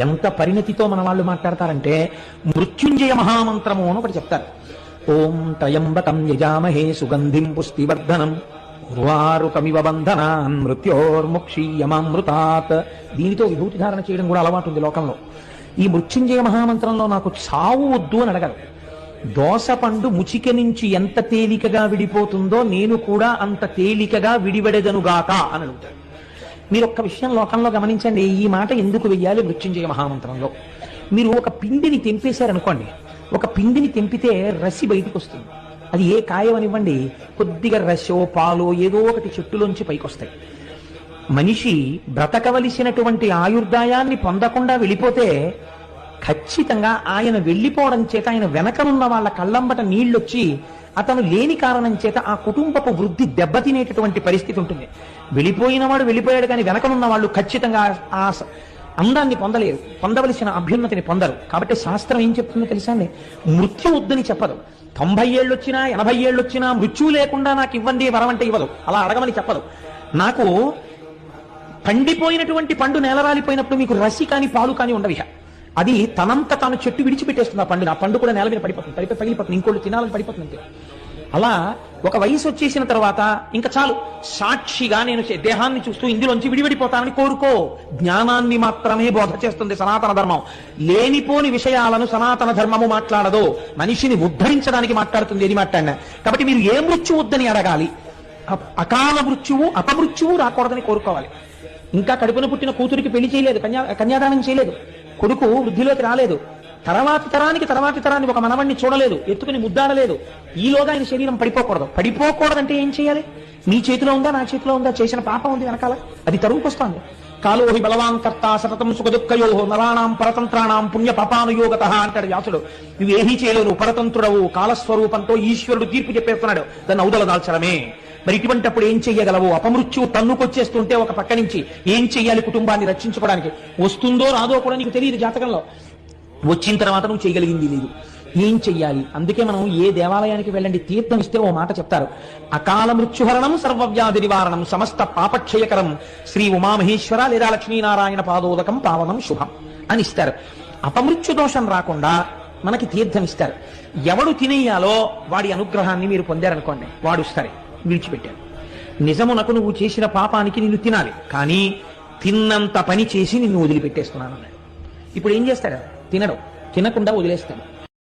ఎంత పరిణతితో మన వాళ్ళు మాట్లాడతారంటే మృత్యుంజయ మహామంత్రము అని ఒకటి చెప్తారు. ఓం త్రయంబకం యజామహే సుగంధిం పుష్టివర్ధనం ఉర్వారుకమివ బంధనాన్ మృత్యోర్ముక్షీయమామృతాత్. దీనితో విభూతి ధారణ చేయడం కూడా అలవాటు ఉంది లోకంలో. ఈ మృత్యుంజయ మహామంత్రంలో నాకు చావు వద్దు అని అడగరు. దోసపండు ముచిక నుంచి ఎంత తేలికగా విడిపోతుందో నేను కూడా అంత తేలికగా విడివడెదనుగాక అని అడుగుతారు. మీరు ఒక్క విషయం లోకంలో గమనించండి, ఈ మాట ఎందుకు వెయ్యాలి మృత్యుంజయ మహామంత్రంలో? మీరు ఒక పిండిని తెంపేశారనుకోండి, ఒక పిండిని తెంపితే రసి బయటకు వస్తుంది. అది ఏ కాయవనివ్వండి, కొద్దిగా రసో పాలో ఏదో ఒకటి చెట్టులోంచి పైకి వస్తాయి. మనిషి బ్రతకవలసినటువంటి ఆయుర్దాయాన్ని పొందకుండా వెళ్ళిపోతే ఖచ్చితంగా ఆయన వెళ్ళిపోవడం చేత ఆయన వెనకనున్న వాళ్ళ కళ్ళంబట నీళ్ళొచ్చి అతను లేని కారణం చేత ఆ కుటుంబపు వృద్ధి దెబ్బతినేటటువంటి పరిస్థితి ఉంటుంది. వెళ్ళిపోయిన వాడు వెళ్ళిపోయాడు, కానీ వెనకనున్న వాళ్ళు ఖచ్చితంగా ఆ అందాన్ని పొందలేరు, పొందవలసిన అభ్యున్నతిని పొందరు. కాబట్టి శాస్త్రం ఏం చెప్తుందో తెలుసా అండి? మృత్యు వద్దని చెప్పదు. 90 ఏళ్ళు వచ్చినా 80 ఏళ్ళు వచ్చినా మృత్యువు లేకుండా నాకు ఇవ్వండి వరం అంటే ఇవ్వదు, అలా అడగమని చెప్పదు. నాకు పండిపోయినటువంటి పండు నేలరాలిపోయినప్పుడు మీకు రసి కానీ పాలు కానీ ఉండవిహ. అది తనంత తాను చెట్టు విడిచిపెట్టేస్తుంది. ఆ పండుని, ఆ పండు కూడా నేల మీద పడిపోతుంది, పగిలిపోతుంది, ఇంకోళ్ళు తినాలని పడిపోతుంది. అలా ఒక వయసు వచ్చేసిన తర్వాత ఇంకా చాలు, సాక్షిగా నేను దేహాన్ని చూస్తూ ఇందులోంచి విడివిడిపోతానని కోరుకో. జ్ఞానాన్ని మాత్రమే బోధ చేస్తుంది సనాతన ధర్మం. లేనిపోని విషయాలను సనాతన ధర్మము మాట్లాడదు, మనిషిని ఉద్ధరించడానికి మాట్లాడుతుంది. ఏది మాట్లాడినా. కాబట్టి మీరు ఏ మృత్యువు వద్దని అడగాలి? అకాల మృత్యువు అపమృత్యువు రాకూడదని కోరుకోవాలి. ఇంకా కడుపున పుట్టిన కూతురికి పెళ్లి చేయలేదు, కన్యాదానం చేయలేదు, కొడుకు వృద్ధిలోకి రాలేదు, తర్వాతి తరాన్ని ఒక మనవణ్ణి చూడలేదు, ఎత్తుకుని ముద్దాడలేదు, ఈలోగా ఆయన శరీరం పడిపోకూడదంటే ఏం చేయాలి? నీ చేతిలో ఉందా, నా చేతిలో ఉందా? చేసిన పాపం ఉంది వెనకాల, అది తరువుకొస్తోంది. కాలోహి బలవాన్ కర్త సతతం సుఖదుఃఖయో నరాణాం పరతంత్రాణం పుణ్య పాపానుయోగత అంటాడు వ్యాసుడు. నువ్వేహీ చేయలేవు, పరతంత్రుడవు, కాలస్వరూపంతో ఈశ్వరుడు తీర్పు చెప్పేస్తున్నాడు, దాన్ని ఔదల దాల్చడమే. మరి ఇటువంటిప్పుడు ఏం చెయ్యగలవు? అపమృత్యువు తన్నుకొచ్చేస్తుంటే ఒక పక్క నుంచి ఏం చెయ్యాలి కుటుంబాన్ని రక్షించుకోవడానికి? వస్తుందో రాదో కూడా నీకు తెలియదు జాతకంలో. వచ్చిన తర్వాత నువ్వు చేయగలిగింది లేదు, ఏం చెయ్యాలి? అందుకే మనం ఏ దేవాలయానికి వెళ్ళండి, తీర్థం ఇస్తే ఓ మాట చెప్తారు, అకాల మృత్యుహరణం సర్వవ్యాధి నివారణం సమస్త పాపక్షయకరం శ్రీ ఉమామహేశ్వర లేదా లక్ష్మీనారాయణ పాదోదకం పావనం శుభం అని ఇస్తారు. అపమృత్యు దోషం రాకుండా మనకి తీర్థం ఇస్తారు. ఎవడు తినేయాలో వాడి అనుగ్రహాన్ని మీరు పొందారనుకోండి, వాడు సరే విడిచిపెట్టారు. నిజమునకు నువ్వు చేసిన పాపానికి నిన్ను తినాలి, కానీ తిన్నంత పని చేసి నిన్ను వదిలిపెట్టేస్తున్నాను అన్నాడు. ఇప్పుడు ఏం చేస్తాడు? తినడం, తినకుండా వదిలేస్తాడు.